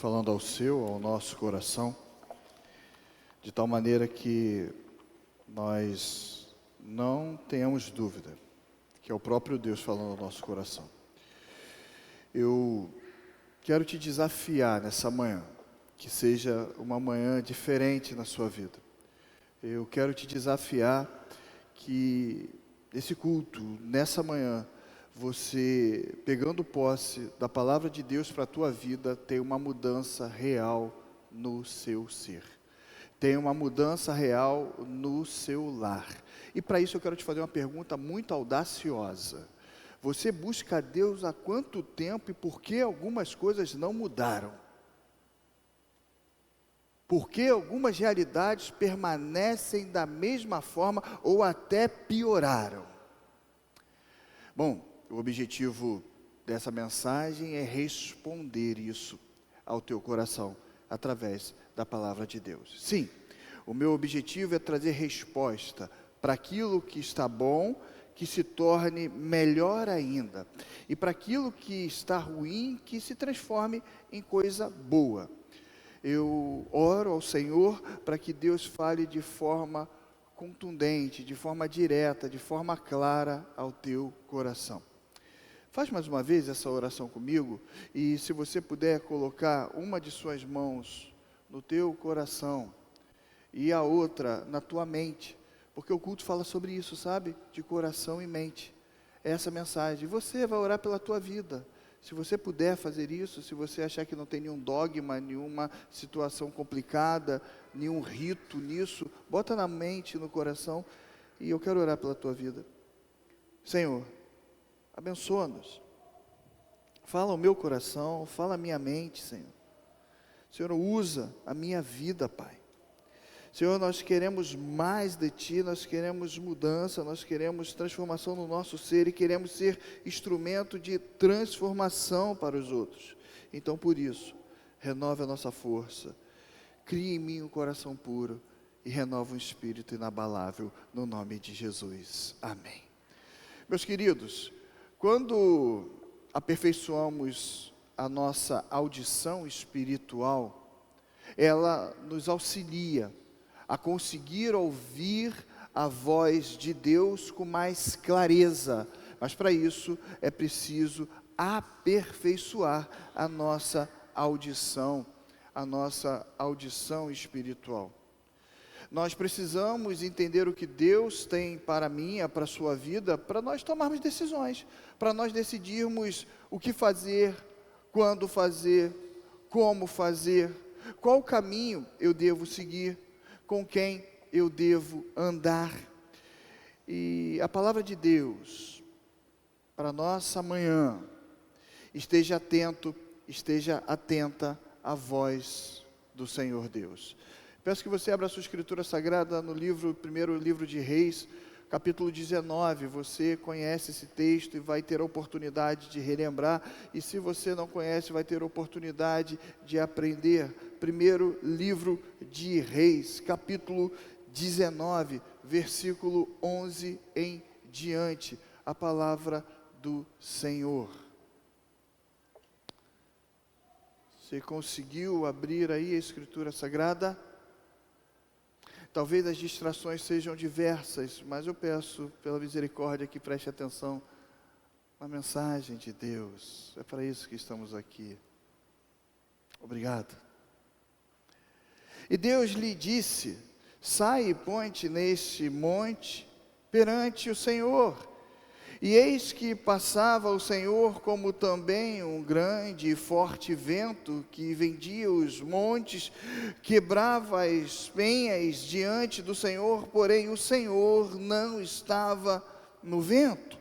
falando ao seu, ao nosso coração, de tal maneira que nós não tenhamos dúvida que é o próprio Deus falando ao nosso coração. Eu quero te desafiar nessa manhã, que seja uma manhã diferente na sua vida. Eu quero te desafiar que esse culto, nessa manhã, você, pegando posse da palavra de Deus para a tua vida, tem uma mudança real no seu ser. Tem uma mudança real no seu lar. E para isso eu quero te fazer uma pergunta muito audaciosa. Você busca a Deus há quanto tempo e por que algumas coisas não mudaram? Por que algumas realidades permanecem da mesma forma ou até pioraram? Bom, o objetivo dessa mensagem é responder isso ao teu coração, através da palavra de Deus. Sim, o meu objetivo é trazer resposta para aquilo que está bom, que se torne melhor ainda. E para aquilo que está ruim, que se transforme em coisa boa. Eu oro ao Senhor para que Deus fale de forma contundente, de forma direta, de forma clara ao teu coração. Faz mais uma vez essa oração comigo, e se você puder colocar uma de suas mãos no teu coração e a outra na tua mente, porque o culto fala sobre isso, sabe? De coração e mente. É essa mensagem. Você vai orar pela tua vida. Se você puder fazer isso, se você achar que não tem nenhum dogma, nenhuma situação complicada, nenhum rito nisso, bota na mente, no coração, e eu quero orar pela tua vida. Senhor, abençoa-nos. Fala ao meu coração, fala a minha mente, Senhor. Senhor, usa a minha vida, Pai. Senhor, nós queremos mais de Ti, nós queremos mudança, nós queremos transformação no nosso ser e queremos ser instrumento de transformação para os outros. Então, por isso, renova a nossa força, cria em mim um coração puro e renova um espírito inabalável, no nome de Jesus. Amém. Meus queridos, quando aperfeiçoamos a nossa audição espiritual, ela nos auxilia a conseguir ouvir a voz de Deus com mais clareza, mas para isso é preciso aperfeiçoar a nossa audição espiritual. Nós precisamos entender o que Deus tem para mim, para a sua vida, para nós tomarmos decisões, para nós decidirmos o que fazer, quando fazer, como fazer, qual caminho eu devo seguir, com quem eu devo andar. E a palavra de Deus, para nossa manhã, esteja atento, esteja atenta à voz do Senhor Deus. Peço que você abra a sua escritura sagrada no primeiro livro de Reis, capítulo 19, você conhece esse texto e vai ter a oportunidade de relembrar, e se você não conhece, vai ter a oportunidade de aprender. Primeiro livro de Reis, capítulo 19, versículo 11 em diante, a palavra do Senhor. Você conseguiu abrir aí a escritura sagrada? Talvez as distrações sejam diversas, mas eu peço, pela misericórdia, que preste atenção na mensagem de Deus. É para isso que estamos aqui. Obrigado. E Deus lhe disse: sai e põe-te neste monte perante o Senhor. E eis que passava o Senhor, como também um grande e forte vento que vendia os montes, quebrava as penhas diante do Senhor, porém o Senhor não estava no vento.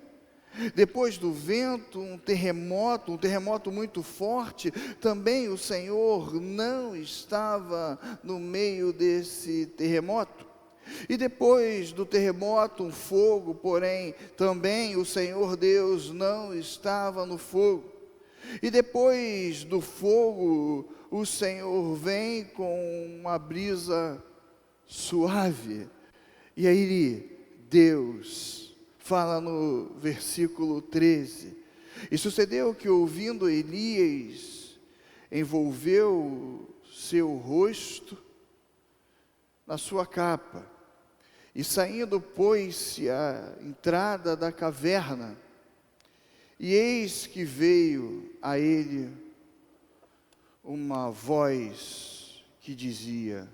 Depois do vento, um terremoto muito forte, também o Senhor não estava no meio desse terremoto. E depois do terremoto, um fogo, porém também o Senhor Deus não estava no fogo. E depois do fogo, o Senhor vem com uma brisa suave. E aí Deus fala no versículo 13: e sucedeu que, ouvindo Elias envolveu seu rosto na sua capa, e saindo pôs-se à entrada da caverna, e eis que veio a ele uma voz que dizia: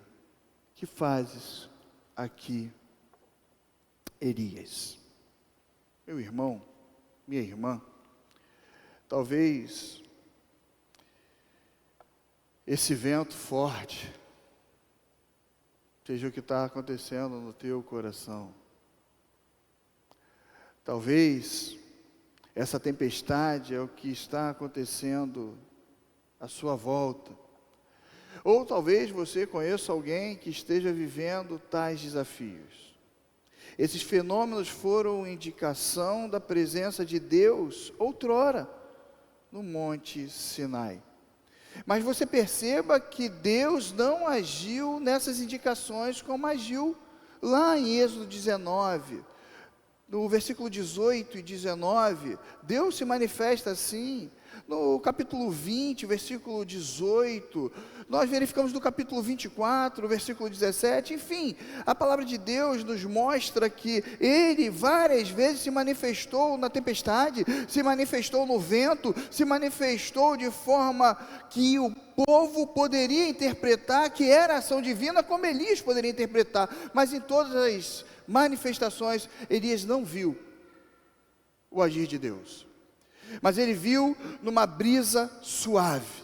que fazes aqui, Elias? Meu irmão, minha irmã, talvez esse vento forte seja o que está acontecendo no teu coração. Talvez essa tempestade é o que está acontecendo à sua volta. Ou talvez você conheça alguém que esteja vivendo tais desafios. Esses fenômenos foram indicação da presença de Deus outrora no Monte Sinai. Mas você perceba que Deus não agiu nessas indicações como agiu lá em Êxodo 19. No versículo 18 e 19, Deus se manifesta assim. No capítulo 20, versículo 18, nós verificamos no capítulo 24, versículo 17, enfim, a palavra de Deus nos mostra que Ele várias vezes se manifestou na tempestade, se manifestou no vento, se manifestou de forma que o povo poderia interpretar que era ação divina, como Elias poderia interpretar, mas em todas as manifestações, Elias não viu o agir de Deus. Mas ele viu numa brisa suave.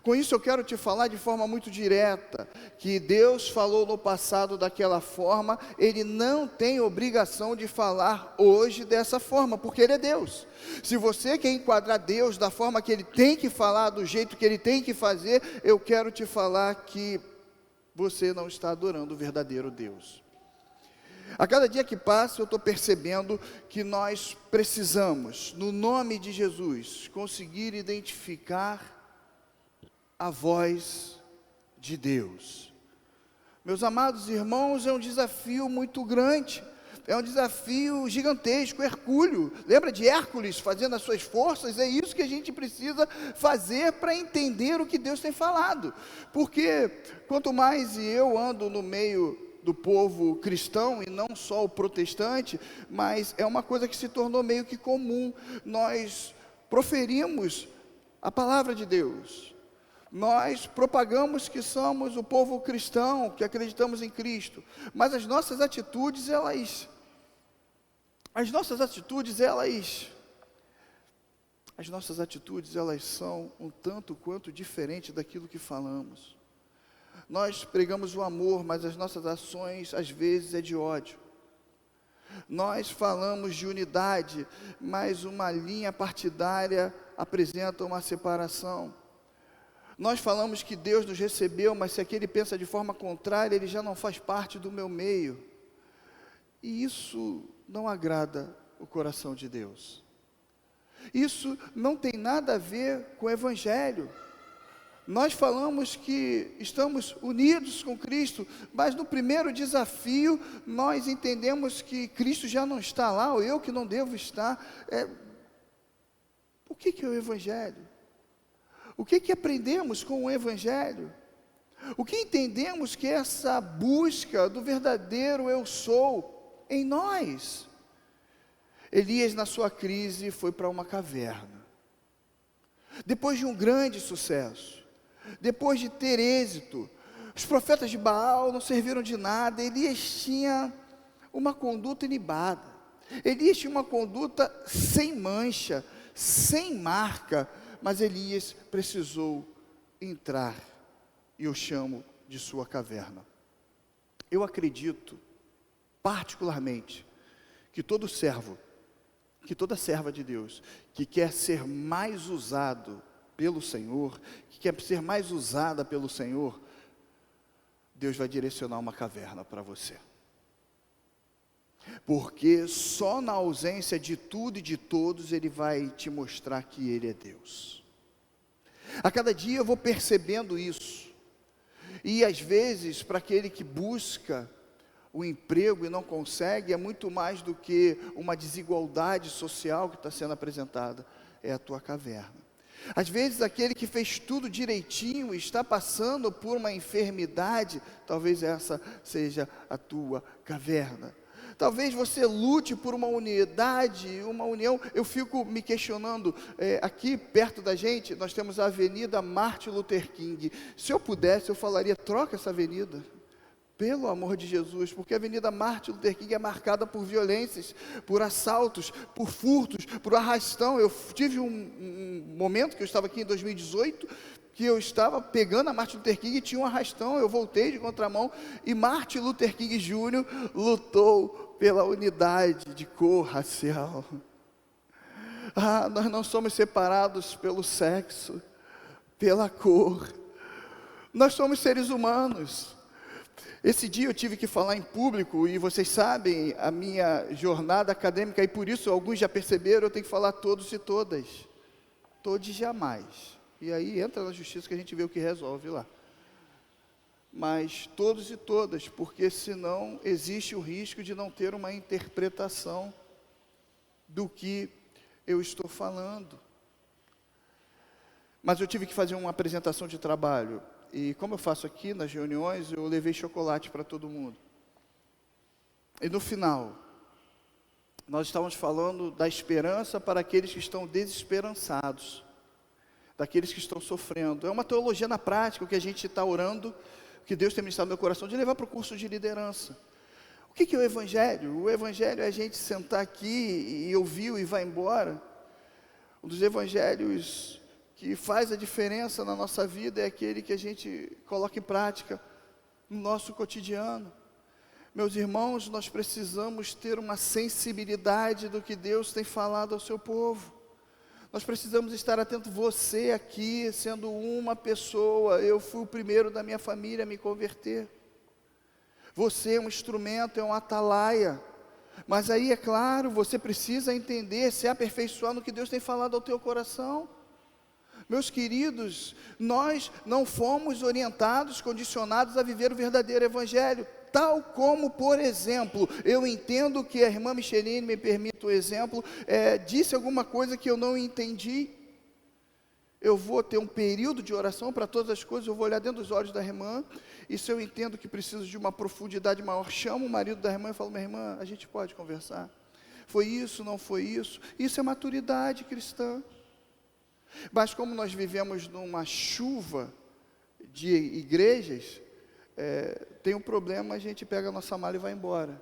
Com isso eu quero te falar de forma muito direta, que Deus falou no passado daquela forma, Ele não tem obrigação de falar hoje dessa forma, porque Ele é Deus. Se você quer enquadrar Deus da forma que Ele tem que falar, do jeito que Ele tem que fazer, eu quero te falar que você não está adorando o verdadeiro Deus. A cada dia que passa eu estou percebendo que nós precisamos, no nome de Jesus, conseguir identificar a voz de Deus. Meus amados irmãos, é um desafio muito grande, é um desafio gigantesco, hercúleo. Lembra de Hércules fazendo as suas forças? É isso que a gente precisa fazer para entender o que Deus tem falado, porque quanto mais eu ando no meio do povo cristão, e não só o protestante, mas é uma coisa que se tornou meio que comum, nós proferimos a palavra de Deus, nós propagamos que somos o povo cristão, que acreditamos em Cristo, mas as nossas atitudes, elas são um tanto quanto diferentes daquilo que falamos. Nós pregamos o amor, mas as nossas ações às vezes é de ódio. Nós falamos de unidade, mas uma linha partidária apresenta uma separação. Nós falamos que Deus nos recebeu, mas se aquele pensa de forma contrária, ele já não faz parte do meu meio. E isso não agrada o coração de Deus. Isso não tem nada a ver com o Evangelho. Nós falamos que estamos unidos com Cristo, mas no primeiro desafio, nós entendemos que Cristo já não está lá, ou eu que não devo estar. O que é o Evangelho? O que aprendemos com o Evangelho? O que entendemos que é essa busca do verdadeiro eu sou em nós? Elias, na sua crise, foi para uma caverna. Depois de um grande sucesso, depois de ter êxito, os profetas de Baal não serviram de nada. Elias tinha uma conduta ilibada, Elias tinha uma conduta sem mancha, sem marca, mas Elias precisou entrar, e eu chamo de sua caverna. Eu acredito, particularmente, que todo servo, que toda serva de Deus, que quer ser mais usado pelo Senhor, que quer ser mais usada pelo Senhor, Deus vai direcionar uma caverna para você. Porque só na ausência de tudo e de todos, Ele vai te mostrar que Ele é Deus. A cada dia eu vou percebendo isso. E às vezes, para aquele que busca o emprego e não consegue, é muito mais do que uma desigualdade social que está sendo apresentada, é a tua caverna. Às vezes aquele que fez tudo direitinho está passando por uma enfermidade, talvez essa seja a tua caverna. Talvez você lute por uma unidade, uma união. Eu fico me questionando, aqui perto da gente, nós temos a Avenida Martin Luther King. Se eu pudesse, eu falaria, troca essa avenida. Pelo amor de Jesus, porque a Avenida Martin Luther King é marcada por violências, por assaltos, por furtos, por arrastão. Eu tive um momento que eu estava aqui em 2018, que eu estava pegando a Martin Luther King e tinha um arrastão, eu voltei de contramão, e Martin Luther King Jr. lutou pela unidade de cor racial. Nós não somos separados pelo sexo, pela cor, nós somos seres humanos. Esse dia eu tive que falar em público, e vocês sabem a minha jornada acadêmica, e por isso alguns já perceberam, eu tenho que falar todos e todas, todos jamais, e aí entra na justiça que a gente vê o que resolve lá, mas todos e todas, porque senão existe o risco de não ter uma interpretação do que eu estou falando. Mas eu tive que fazer uma apresentação de trabalho, e como eu faço aqui nas reuniões, eu levei chocolate para todo mundo. E no final, nós estávamos falando da esperança para aqueles que estão desesperançados, daqueles que estão sofrendo. É uma teologia na prática, o que a gente está orando, que Deus tem ministrado no meu coração, de levar para o curso de liderança. O que é o Evangelho? O Evangelho é a gente sentar aqui e ouvir e vai embora. Um dos evangelhos que faz a diferença na nossa vida é aquele que a gente coloca em prática no nosso cotidiano. Meus irmãos, nós precisamos ter uma sensibilidade do que Deus tem falado ao seu povo. Nós precisamos estar atentos. Você aqui, sendo uma pessoa, eu fui o primeiro da minha família a me converter. Você é um instrumento, é um atalaia. Mas aí, é claro, você precisa entender, se aperfeiçoar no que Deus tem falado ao teu coração. Meus queridos, nós não fomos orientados, condicionados a viver o verdadeiro evangelho. Tal como, por exemplo, eu entendo que a irmã Micheline, me permite o exemplo, disse alguma coisa que eu não entendi. Eu vou ter um período de oração para todas as coisas, eu vou olhar dentro dos olhos da irmã, e se eu entendo que preciso de uma profundidade maior, chamo o marido da irmã e falo, minha irmã, a gente pode conversar. Foi isso, não foi isso? Isso é maturidade cristã. Mas como nós vivemos numa chuva de igrejas, tem um problema, a gente pega a nossa mala e vai embora.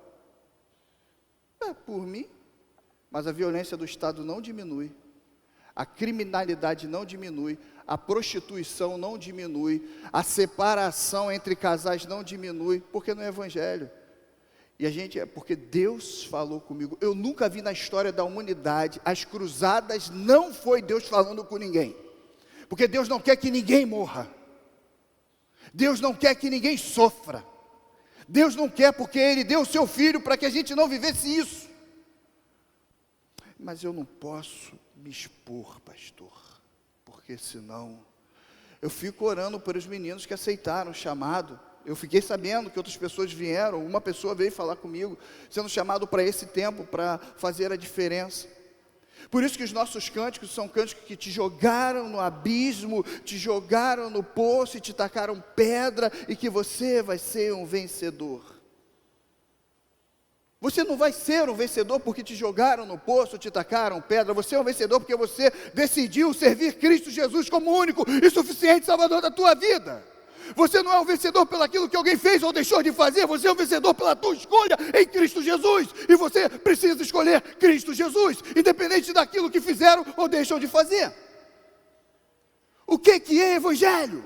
Por mim, mas a violência do Estado não diminui, a criminalidade não diminui, a prostituição não diminui, a separação entre casais não diminui, porque não é evangelho. E porque Deus falou comigo. Eu nunca vi na história da humanidade, as cruzadas não foi Deus falando com ninguém, porque Deus não quer que ninguém morra, Deus não quer que ninguém sofra, Deus não quer, porque Ele deu o seu Filho para que a gente não vivesse isso. Mas eu não posso me expor, pastor, porque senão, eu fico orando por os meninos que aceitaram o chamado. Eu fiquei sabendo que outras pessoas vieram, uma pessoa veio falar comigo, sendo chamado para esse tempo, para fazer a diferença. Por isso que os nossos cânticos são cânticos que te jogaram no abismo, te jogaram no poço e te tacaram pedra, e que você vai ser um vencedor. Você não vai ser um vencedor porque te jogaram no poço, te tacaram pedra. Você é um vencedor porque você decidiu servir Cristo Jesus como único e suficiente Salvador da tua vida. Você não é um vencedor pelo aquilo que alguém fez ou deixou de fazer. Você é um vencedor pela tua escolha em Cristo Jesus. E você precisa escolher Cristo Jesus, independente daquilo que fizeram ou deixam de fazer. O que é evangelho?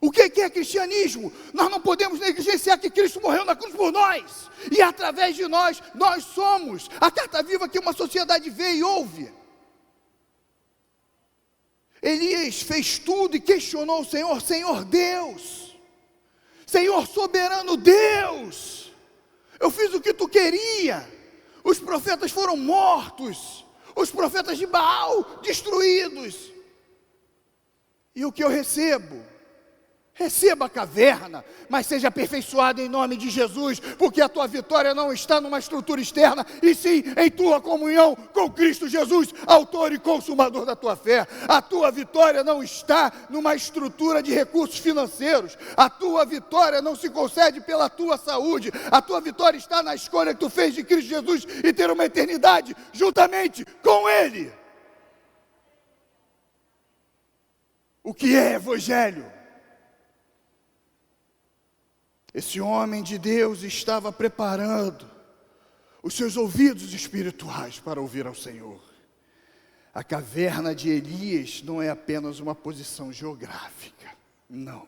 O que é cristianismo? Nós não podemos negligenciar que Cristo morreu na cruz por nós. E através de nós, nós somos a carta viva que uma sociedade vê e ouve. Elias fez tudo e questionou o Senhor. Senhor Deus, Senhor soberano Deus, eu fiz o que tu queria, os profetas foram mortos, os profetas de Baal destruídos, e o que eu recebo? Receba a caverna, mas seja aperfeiçoado em nome de Jesus, porque a tua vitória não está numa estrutura externa, e sim em tua comunhão com Cristo Jesus, autor e consumador da tua fé. A tua vitória não está numa estrutura de recursos financeiros, a tua vitória não se concede pela tua saúde, a tua vitória está na escolha que tu fez de Cristo Jesus e ter uma eternidade juntamente com Ele. O que é Evangelho? Esse homem de Deus estava preparando os seus ouvidos espirituais para ouvir ao Senhor. A caverna de Elias não é apenas uma posição geográfica, não.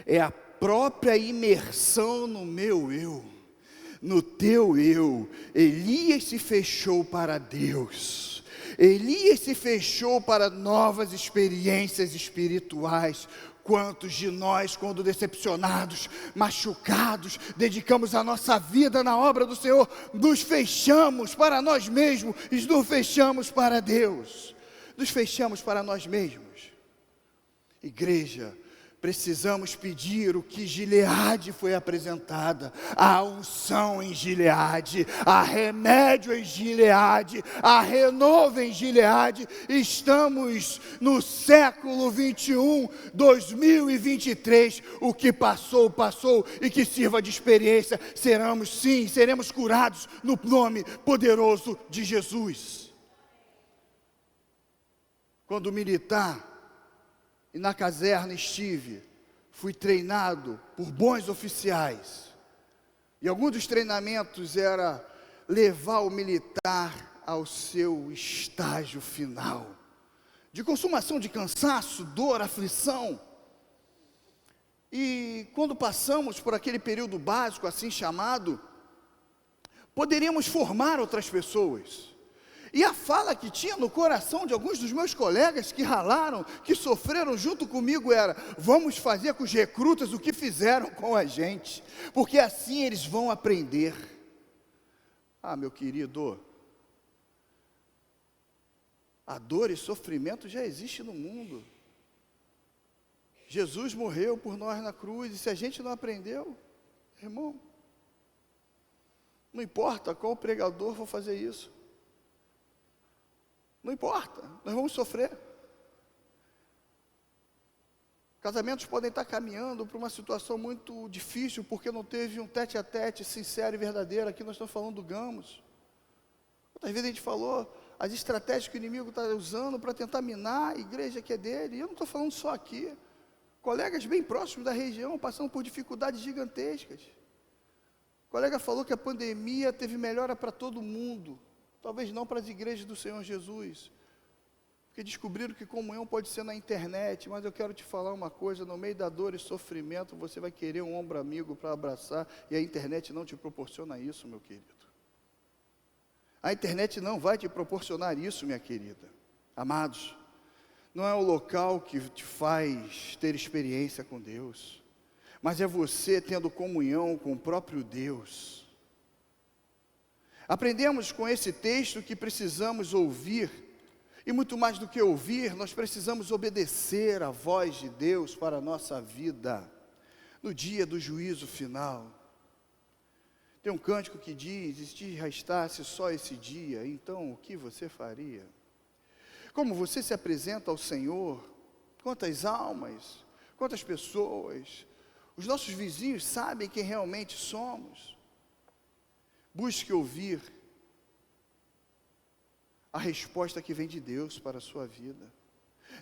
É a própria imersão no meu eu, no teu eu. Elias se fechou para Deus. Elias se fechou para novas experiências espirituais. Quantos de nós, quando decepcionados, machucados, dedicamos a nossa vida na obra do Senhor, nos fechamos para nós mesmos e nos fechamos para Deus, nos fechamos para nós mesmos. Igreja, precisamos pedir o que Gileade foi apresentada, a unção em Gileade, a remédio em Gileade, a renovo em Gileade. Estamos no século 21, 2023, o que passou, passou, e que sirva de experiência. Seremos curados no nome poderoso de Jesus. Quando militar, e na caserna estive, fui treinado por bons oficiais, e algum dos treinamentos era levar o militar ao seu estágio final, de consumação de cansaço, dor, aflição. E quando passamos por aquele período básico, assim chamado, poderíamos formar outras pessoas. E a fala que tinha no coração de alguns dos meus colegas que ralaram, que sofreram junto comigo era: vamos fazer com os recrutas o que fizeram com a gente, porque assim eles vão aprender. Ah, meu querido, a dor e sofrimento já existe no mundo. Jesus morreu por nós na cruz, e se a gente não aprendeu, irmão, não importa qual pregador for fazer isso, não importa, nós vamos sofrer. Casamentos podem estar caminhando para uma situação muito difícil, porque não teve um tete-a-tete sincero e verdadeiro. Aqui nós estamos falando do Gamos. Quantas vezes a gente falou as estratégias que o inimigo está usando para tentar minar a igreja que é dele. E eu não estou falando só aqui. Colegas bem próximos da região, passando por dificuldades gigantescas. O colega falou que a pandemia teve melhora para todo mundo, talvez não para as igrejas do Senhor Jesus, porque descobriram que comunhão pode ser na internet. Mas eu quero te falar uma coisa: no meio da dor e sofrimento, você vai querer um ombro amigo para abraçar, e a internet não te proporciona isso, meu querido. A internet não vai te proporcionar isso, minha querida. Amados, não é o local que te faz ter experiência com Deus, mas é você tendo comunhão com o próprio Deus. Aprendemos com esse texto que precisamos ouvir, e muito mais do que ouvir, nós precisamos obedecer à voz de Deus para a nossa vida, no dia do juízo final. Tem um cântico que diz: e se te restasse só esse dia, então o que você faria? Como você se apresenta ao Senhor? Quantas almas, quantas pessoas, os nossos vizinhos sabem quem realmente somos? Busque ouvir a resposta que vem de Deus para a sua vida.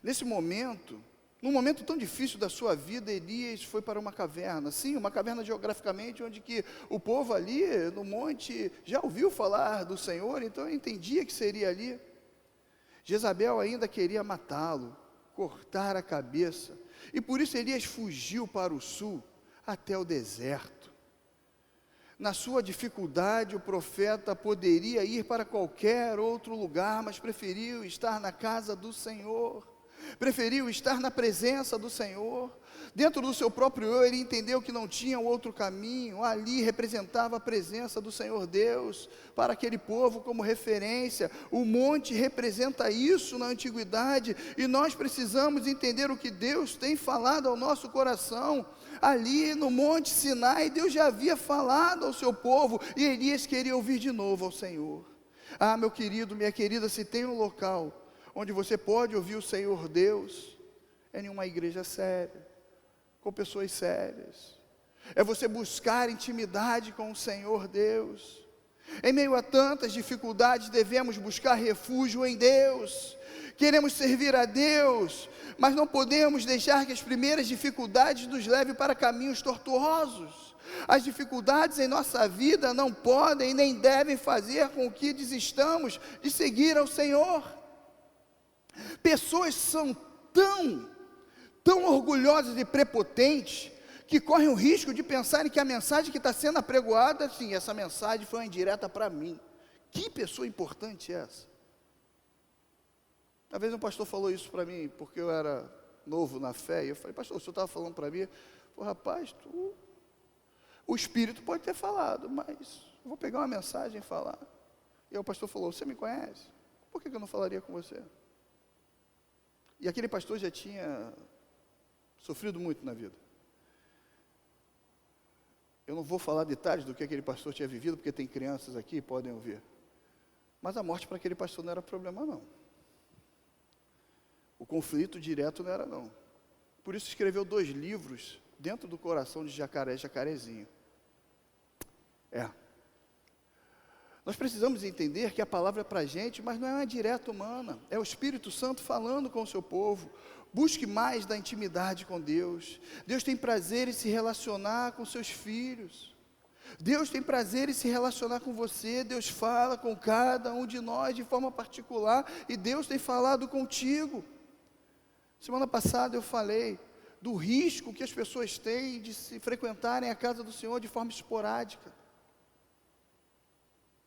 Nesse momento, num momento tão difícil da sua vida, Elias foi para uma caverna. Sim, uma caverna geograficamente, onde que o povo ali no monte já ouviu falar do Senhor, então entendia que seria ali. Jezabel ainda queria matá-lo, cortar a cabeça, e por isso Elias fugiu para o sul, até o deserto. Na sua dificuldade, o profeta poderia ir para qualquer outro lugar, mas preferiu estar na casa do Senhor. preferiu estar na presença do Senhor. Dentro do seu próprio eu, ele entendeu que não tinha outro caminho. Ali representava a presença do Senhor Deus para aquele povo como referência. O monte representa isso na antiguidade, e nós precisamos entender o que Deus tem falado ao nosso coração. Ali no monte Sinai, Deus já havia falado ao seu povo, e Elias queria ouvir de novo ao Senhor. Ah, meu querido, minha querida, se tem um local onde você pode ouvir o Senhor Deus, é em uma igreja séria, com pessoas sérias. É você buscar intimidade com o Senhor Deus. Em meio a tantas dificuldades, devemos buscar refúgio em Deus. Queremos servir a Deus, mas não podemos deixar que as primeiras dificuldades nos levem para caminhos tortuosos. As dificuldades em nossa vida não podem nem devem fazer com que desistamos de seguir ao Senhor. Pessoas são tão orgulhosas e prepotentes, que correm o risco de pensarem que a mensagem que está sendo apregoada, sim, essa mensagem foi uma indireta para mim. Que pessoa importante é essa? Uma vez um pastor falou isso para mim, porque eu era novo na fé, e eu falei: pastor, o senhor estava falando para mim? Falei: rapaz, o Espírito pode ter falado, mas eu vou pegar uma mensagem e falar. E aí o pastor falou: você me conhece? Por que eu não falaria com você? E aquele pastor já tinha sofrido muito na vida. Eu não vou falar detalhes do que aquele pastor tinha vivido, porque tem crianças aqui e podem ouvir. Mas a morte para aquele pastor não era problema, não. O conflito direto não era, não. Por isso escreveu 2 livros dentro do coração de Jacarezinho. Nós precisamos entender que a palavra é para a gente, mas não é uma direta humana. É o Espírito Santo falando com o seu povo. Busque mais da intimidade com Deus. Deus tem prazer em se relacionar com seus filhos. Deus tem prazer em se relacionar com você. Deus fala com cada um de nós de forma particular, e Deus tem falado contigo. Semana passada eu falei do risco que as pessoas têm de se frequentarem a casa do Senhor de forma esporádica.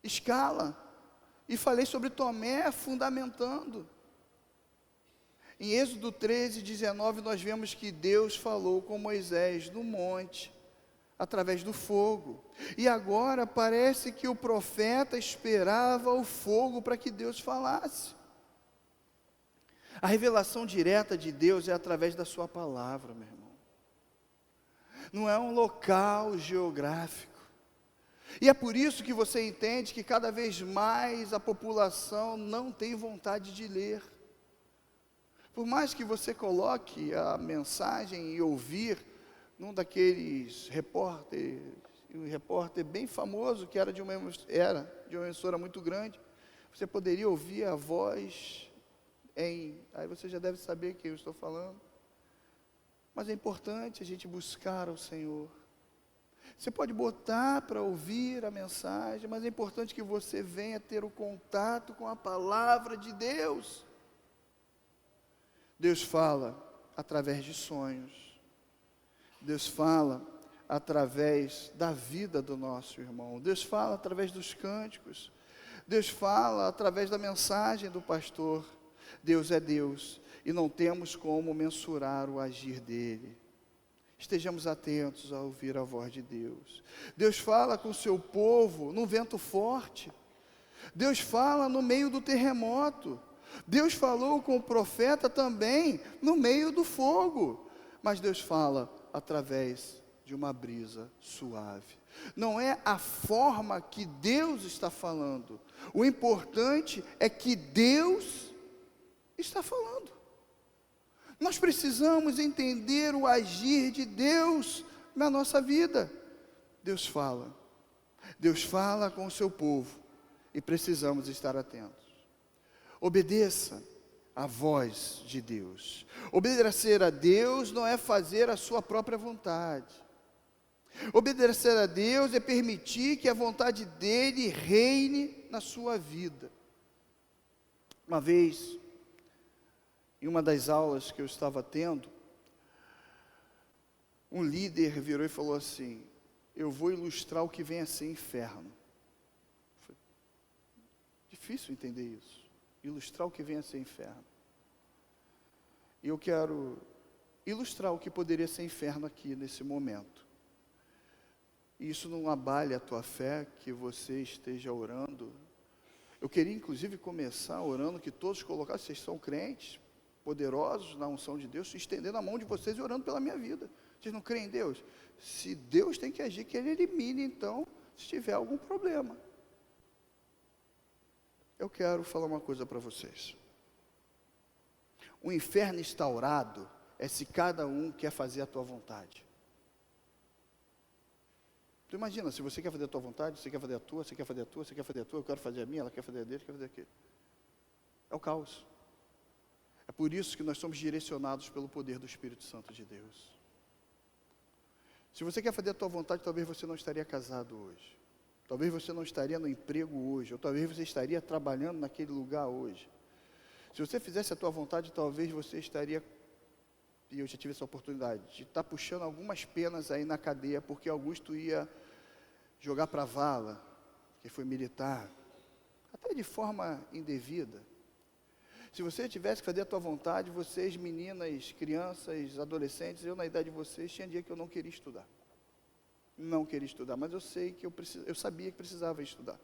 Escala. E falei sobre Tomé fundamentando. Em Êxodo 13, 19, nós vemos que Deus falou com Moisés no monte, através do fogo. E agora parece que o profeta esperava o fogo para que Deus falasse. A revelação direta de Deus é através da sua palavra, meu irmão. Não é um local geográfico. E é por isso que você entende que cada vez mais a população não tem vontade de ler. Por mais que você coloque a mensagem e ouvir num daqueles repórteres, um repórter bem famoso, que era de uma emissora muito grande, você poderia ouvir a voz aí você já deve saber quem eu estou falando. Mas é importante a gente buscar ao Senhor. Você pode botar para ouvir a mensagem, mas é importante que você venha ter o contato com a palavra de Deus. Deus fala através de sonhos. Deus fala através da vida do nosso irmão. Deus fala através dos cânticos. Deus fala através da mensagem do pastor. Deus é Deus, e não temos como mensurar o agir dele. Estejamos atentos a ouvir a voz de Deus. Deus fala com o seu povo num vento forte. Deus fala no meio do terremoto. Deus falou com o profeta também no meio do fogo. Mas Deus fala através de uma brisa suave. Não é a forma que Deus está falando. O importante é que Deus está falando. Nós precisamos entender o agir de Deus na nossa vida. Deus fala com o seu povo, e precisamos estar atentos. Obedeça a voz de Deus. Obedecer a Deus não é fazer a sua própria vontade. Obedecer a Deus é permitir que a vontade dele reine na sua vida. Uma vez, em uma das aulas que eu estava tendo, um líder virou e falou assim: eu vou ilustrar o que vem a ser inferno. Foi difícil entender isso. Ilustrar o que vem a ser inferno. E eu quero ilustrar o que poderia ser inferno aqui nesse momento. E isso não abale a tua fé, que você esteja orando. Eu queria inclusive começar orando que todos colocassem, vocês são crentes, poderosos na unção de Deus, estendendo a mão de vocês e orando pela minha vida. Vocês não creem em Deus? Se Deus tem que agir, que Ele elimine então, se tiver algum problema. Eu quero falar uma coisa para vocês. O inferno instaurado é se cada um quer fazer a tua vontade. Tu imagina, se você quer fazer a tua vontade, você quer fazer a tua, você quer fazer a tua, você quer fazer a tua, eu quero fazer a minha, ela quer fazer a dele, quer fazer aquilo. É o caos. É por isso que nós somos direcionados pelo poder do Espírito Santo de Deus. Se você quer fazer a tua vontade, talvez você não estaria casado hoje. Talvez você não estaria no emprego hoje, ou talvez você estaria trabalhando naquele lugar hoje. Se você fizesse a tua vontade, talvez você estaria, e eu já tive essa oportunidade, de estar puxando algumas penas aí na cadeia, porque Augusto ia jogar para a vala, que foi militar, até de forma indevida. Se você tivesse que fazer a tua vontade, vocês, meninas, crianças, adolescentes, eu na idade de vocês, tinha dia que eu não queria estudar. Não queria estudar, mas eu sei que eu sabia que precisava estudar.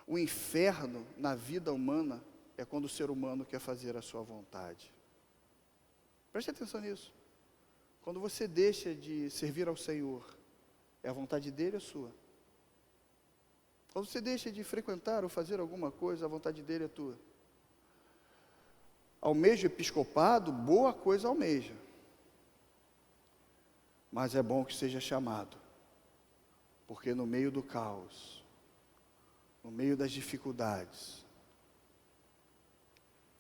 O inferno na vida humana é quando o ser humano quer fazer a sua vontade. Preste atenção nisso. Quando você deixa de servir ao Senhor, é a vontade dele ou sua? Quando você deixa de frequentar ou fazer alguma coisa, a vontade dele é tua. Almeja o episcopado, boa coisa almeja. Mas é bom que seja chamado, porque no meio do caos, no meio das dificuldades,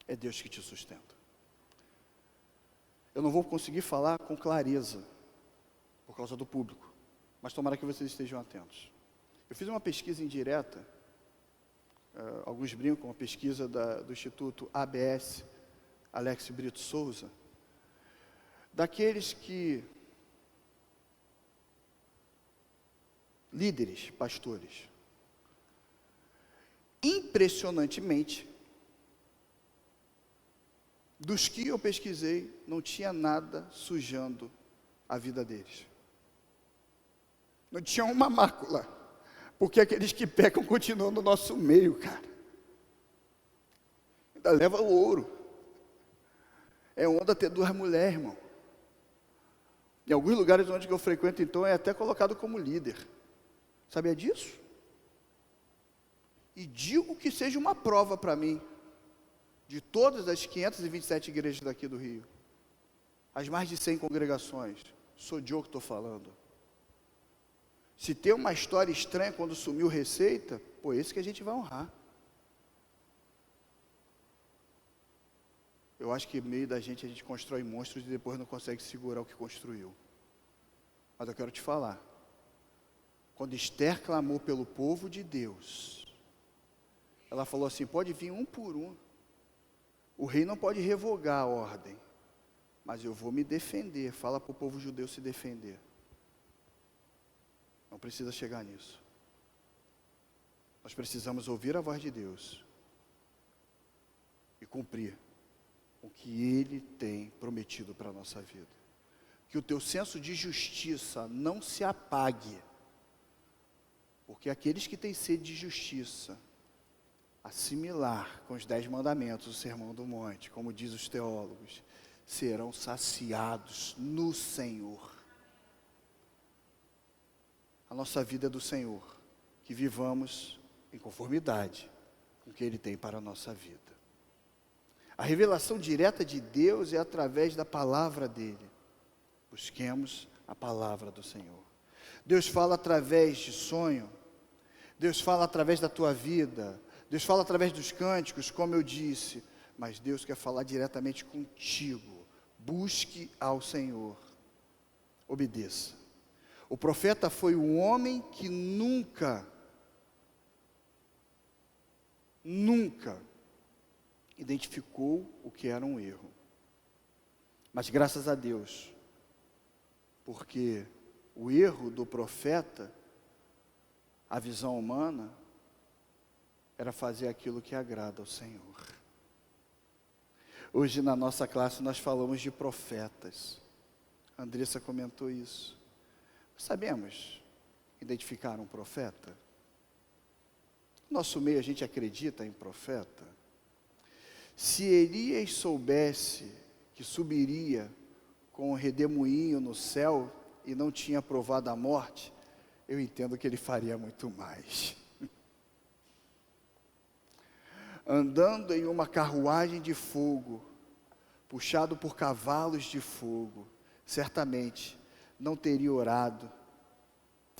é Deus que te sustenta. Eu não vou conseguir falar com clareza, por causa do público, mas tomara que vocês estejam atentos. Eu fiz uma pesquisa indireta, alguns brincam com a pesquisa do Instituto ABS, Alex Brito Souza, daqueles que, líderes, pastores, impressionantemente, dos que eu pesquisei, não tinha nada sujando a vida deles. Não tinha uma mácula, porque aqueles que pecam continuam no nosso meio, cara. Ainda leva o ouro. É onda ter duas mulheres, irmão. Em alguns lugares onde eu frequento, então, é até colocado como líder. Sabia disso? E digo que seja uma prova para mim, de todas as 527 igrejas daqui do Rio, as mais de 100 congregações, sou eu que estou falando. Se tem uma história estranha quando sumiu receita, pô, esse que a gente vai honrar. Eu acho que no meio da gente a gente constrói monstros e depois não consegue segurar o que construiu. Mas eu quero te falar, quando Esther clamou pelo povo de Deus, ela falou assim, pode vir um por um, o rei não pode revogar a ordem, mas eu vou me defender, fala para o povo judeu se defender. Não precisa chegar nisso. Nós precisamos ouvir a voz de Deus e cumprir o que Ele tem prometido para a nossa vida. Que o teu senso de justiça não se apague, porque aqueles que têm sede de justiça, assimilar com os 10 mandamentos, o Sermão do Monte, como diz os teólogos, serão saciados no Senhor. A nossa vida é do Senhor, que vivamos em conformidade com o que Ele tem para a nossa vida. A revelação direta de Deus é através da palavra dEle. Busquemos a palavra do Senhor. Deus fala através de sonho, Deus fala através da tua vida, Deus fala através dos cânticos, como eu disse, mas Deus quer falar diretamente contigo. Busque ao Senhor, obedeça. O profeta foi um homem que nunca identificou o que era um erro. Mas graças a Deus, porque o erro do profeta, a visão humana, era fazer aquilo que agrada ao Senhor. Hoje na nossa classe nós falamos de profetas. A Andressa comentou isso. Sabemos identificar um profeta? No nosso meio a gente acredita em profeta? Se Elias soubesse que subiria com um redemoinho no céu e não tinha provado a morte, eu entendo que ele faria muito mais. Andando em uma carruagem de fogo, puxado por cavalos de fogo, certamente não teria orado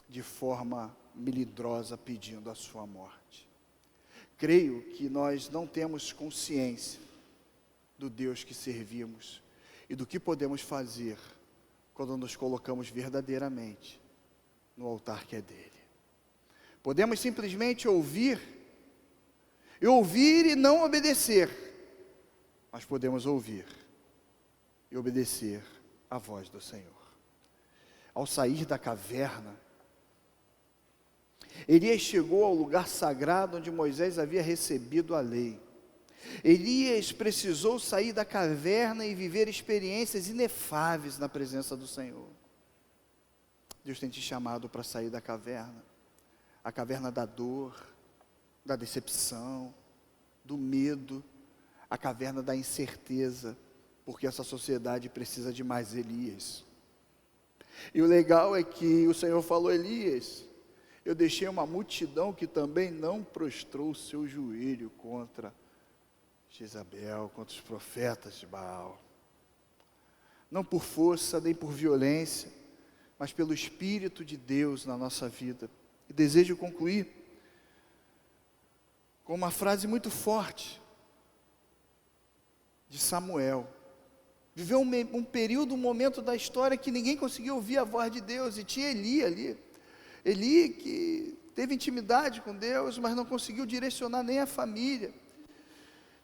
de forma melindrosa pedindo a sua morte. Creio que nós não temos consciência do Deus que servimos e do que podemos fazer quando nos colocamos verdadeiramente no altar que é dele. Podemos simplesmente ouvir e não obedecer, mas podemos ouvir e obedecer à voz do Senhor. Ao sair da caverna, Elias chegou ao lugar sagrado onde Moisés havia recebido a lei. Elias precisou sair da caverna e viver experiências inefáveis na presença do Senhor. Deus tem te chamado para sair da caverna, a caverna da dor, da decepção, do medo, a caverna da incerteza, porque essa sociedade precisa de mais Elias. E o legal é que o Senhor falou: Elias, eu deixei uma multidão que também não prostrou o seu joelho contra Jezabel, contra os profetas de Baal. Não por força nem por violência, mas pelo Espírito de Deus na nossa vida. E desejo concluir com uma frase muito forte de Samuel. Viveu um período, um momento da história que ninguém conseguia ouvir a voz de Deus, e tinha Eli ali. Eli que teve intimidade com Deus, mas não conseguiu direcionar nem a família.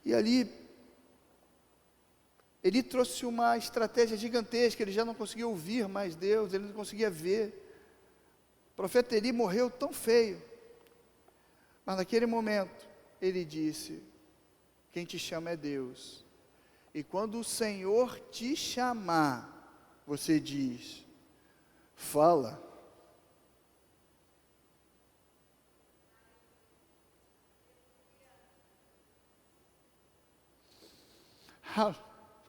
E ali, Eli trouxe uma estratégia gigantesca, ele já não conseguia ouvir mais Deus, ele não conseguia ver. O profeta Eli morreu tão feio, mas naquele momento, ele disse: quem te chama é Deus. E quando o Senhor te chamar, você diz: fala.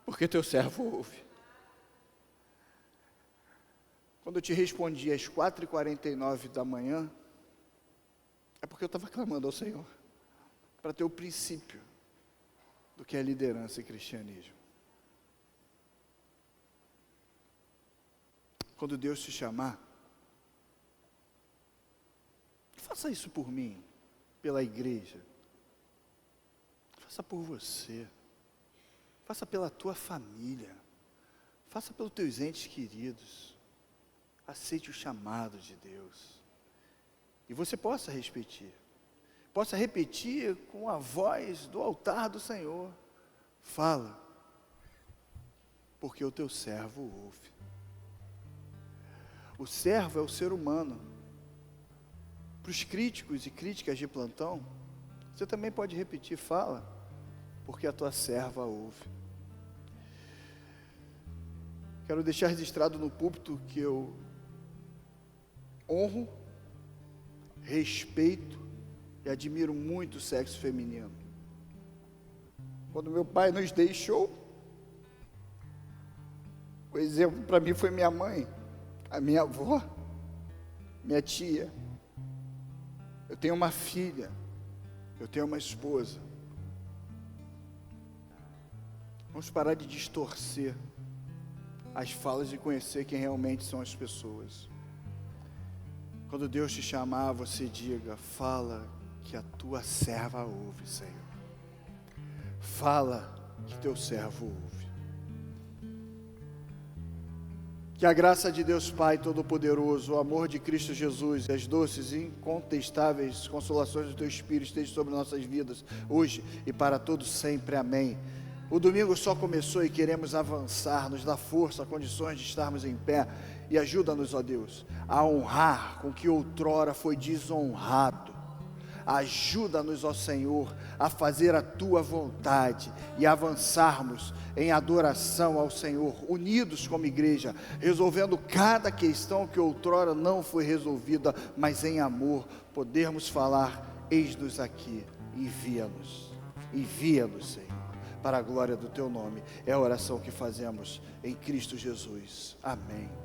Porque teu servo ouve. Quando eu te respondi às 4h49 da manhã, é porque eu estava clamando ao Senhor, para ter o princípio do que é liderança e cristianismo. Quando Deus te chamar, faça isso por mim, pela igreja, faça por você. Faça pela tua família, faça pelos teus entes queridos, aceite o chamado de Deus, e você possa repetir com a voz do altar do Senhor: fala, porque o teu servo ouve. O servo é o ser humano. Para os críticos e críticas de plantão, você também pode repetir: fala, porque a tua serva ouve. Quero deixar registrado no púlpito que eu honro, respeito e admiro muito o sexo feminino. Quando meu pai nos deixou, o exemplo para mim foi minha mãe, a minha avó, minha tia. Eu tenho uma filha, eu tenho uma esposa. Vamos parar de distorcer as falas e conhecer quem realmente são as pessoas. Quando Deus te chamar, você diga: fala, que a tua serva ouve, Senhor. Fala, que teu servo ouve. Que a graça de Deus Pai Todo-Poderoso, o amor de Cristo Jesus e as doces e incontestáveis consolações do teu Espírito estejam sobre nossas vidas, hoje e para todos sempre. Amém. O domingo só começou e queremos avançar, nos dá força, condições de estarmos em pé, e ajuda-nos, ó Deus, a honrar com que outrora foi desonrado, Ajuda-nos, ó Senhor, a fazer a Tua vontade e avançarmos em adoração ao Senhor, unidos como igreja, resolvendo cada questão que outrora não foi resolvida, mas em amor, podermos falar: eis-nos aqui, envia-nos, Senhor, para a glória do Teu nome. É a oração que fazemos em Cristo Jesus. Amém.